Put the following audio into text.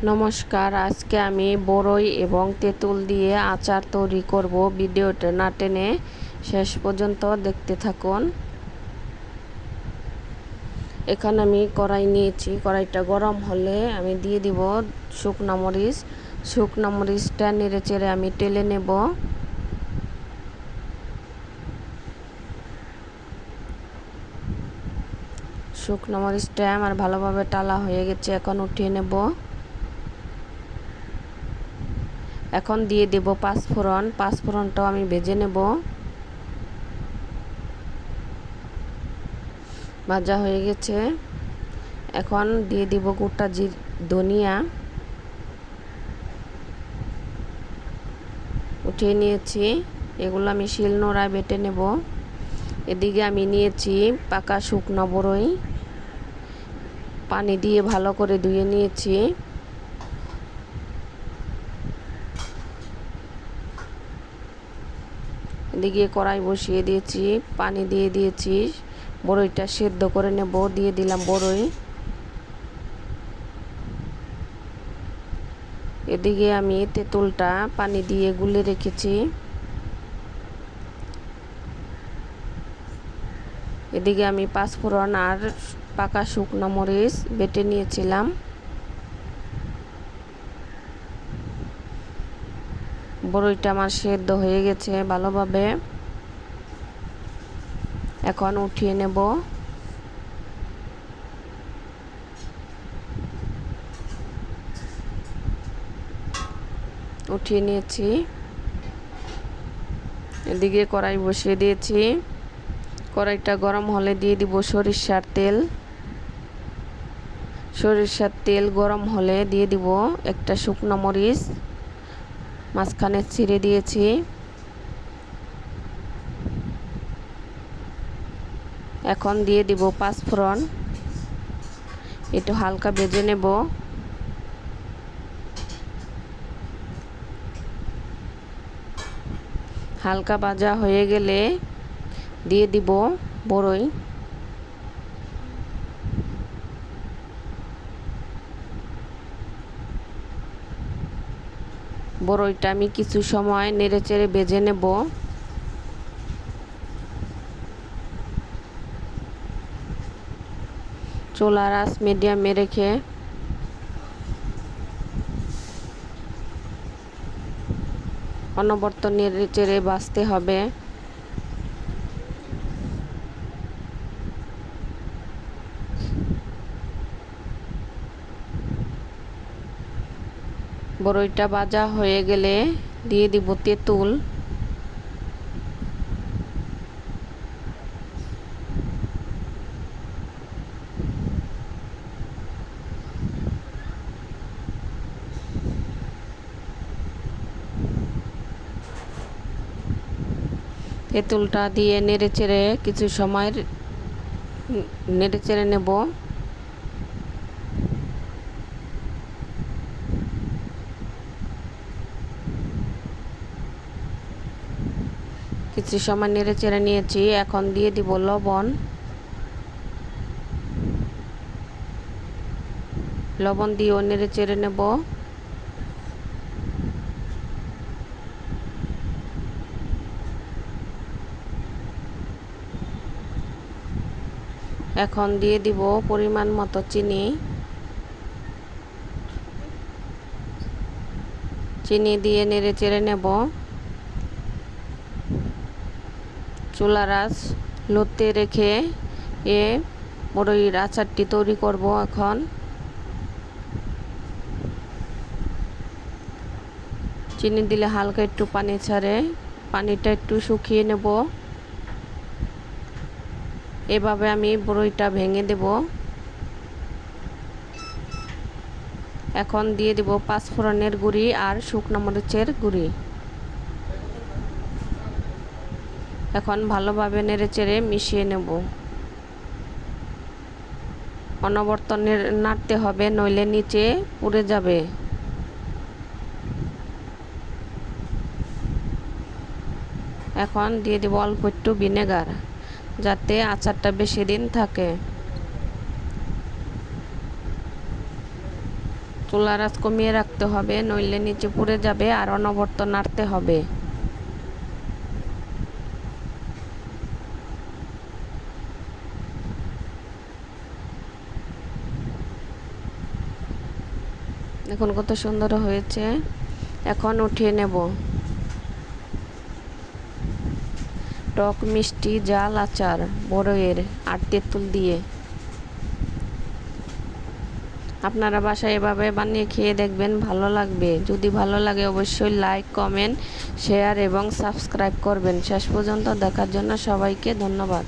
নমস্কার, আজকে আমি বড়ই এবং তেঁতুল দিয়ে আচার তৈরি করব। ভিডিওটা না টেনে শেষ পর্যন্ত দেখতে থাকুন। এখানে আমি কড়াই নিয়েছি। কড়াইটা গরম হলে আমি দিয়ে দিব শুকনো মরিচ। শুকনো মরিচটা নেড়ে চেড়ে আমি টেলে নেব। শুকনো মরিচটা আমার ভালোভাবে টালা হয়ে গেছে, এখন উঠিয়ে নেব। এখন দিয়ে দেব পাঁচফোড়ন। পাঁচফোড়নটাও আমি ভেজে নেব। ভাজা হয়ে গেছে, এখন দিয়ে দিব গোটা ধনিয়া। উঠিয়ে নিয়েছি, এগুলো আমি শিলনোড়ায় বেটে নেব। এদিকে আমি নিয়েছি পাকা শুকনো বড়ই, পানি দিয়ে ভালো করে ধুয়ে নিয়েছি। এদিকে কড়াই বসিয়ে দিয়েছি, পানি দিয়ে দিয়েছি, বড়ইটা সেদ্ধ করে নেব। দিয়ে দিলাম বড়ই। এদিকে আমি তেঁতুলটা পানি দিয়ে গুলে রেখেছি। এদিকে আমি পাঁচফোড়ন আর পাকা শুকনো মরিচ বেটে নিয়েছিলাম। বড়ইটা আমার সেদ্ধ হয়ে গেছে ভালোভাবে, এখন উঠিয়ে নেব। উঠিয়ে নিয়েছি। এদিকে কড়াই বসিয়ে দিয়েছি। কড়াইটা গরম হলে দিয়ে দিব সরিষার তেল। সরিষার তেল গরম হলে দিয়ে দিব একটা শুকনো মরিচ মাঝখানে ছিঁড়ে দিয়েছি। এখন দিয়ে দিব পাঁচফোড়ন, একটু হালকা ভেজে নেব। হালকা ভাজা হয়ে গেলে দিয়ে দিব বড়ই। বড়ইটা আমি কিছু সময় নেড়ে চেড়ে ভেজে নেব। চুলার আঁচ মিডিয়ামে রেখে অনবরত নেড়ে চেড়ে ভাজতে হবে। বড়ইটা ভাজা হয়ে গেলে দিয়ে দিব তেঁতুল। তেঁতুলটা দিয়ে নেড়ে চেড়ে কিছু সময় নেড়ে চেড়ে নেব। কিছু সময় নেড়ে চেড়ে নিয়েছি, এখন দিয়ে দিব লবণ। লবণ দিয়েও নেড়ে চেড়ে নেব। এখন দিয়ে দিব পরিমাণ মতো চিনি। চিনি দিয়ে নেড়ে চেড়ে নেব। চুলার আঁচ লোতে রেখে বড়ইর আচারটি তৈরি করব। এখন চিনি দিলে হালকা একটু পানি ছাড়ে, পানিটা একটু শুকিয়ে নেব। এভাবে আমি বড়ইটা ভেঙে দেব। এখন দিয়ে দেব পাঁচফোড়নের গুঁড়ি আর শুকনো মরিচের গুঁড়ি। এখন ভালোভাবে নেড়ে চেড়ে মিশিয়ে নেব। অনবরত নাড়তে হবে, নইলে নিচে পুড়ে যাবে। এখন দিয়ে দেব অল্প একটু ভিনেগার, যাতে আচারটা বেশি দিন থাকে। চুলার আঁচ কমিয়ে রাখতে হবে, নইলে নিচে পুড়ে যাবে আর অনবরত নাড়তে হবে। দেখুন কত সুন্দর হয়েছে। এখন উঠিয়ে নেব। টক মিষ্টি জাল আচার বড়ইয়ের আর তেঁতুল দিয়ে। আপনারা বাসায় এভাবে বানিয়ে খেয়ে দেখবেন, ভালো লাগবে। যদি ভালো লাগে অবশ্যই লাইক, কমেন্ট, শেয়ার এবং সাবস্ক্রাইব করবেন। শেষ পর্যন্ত দেখার জন্য সবাইকে ধন্যবাদ।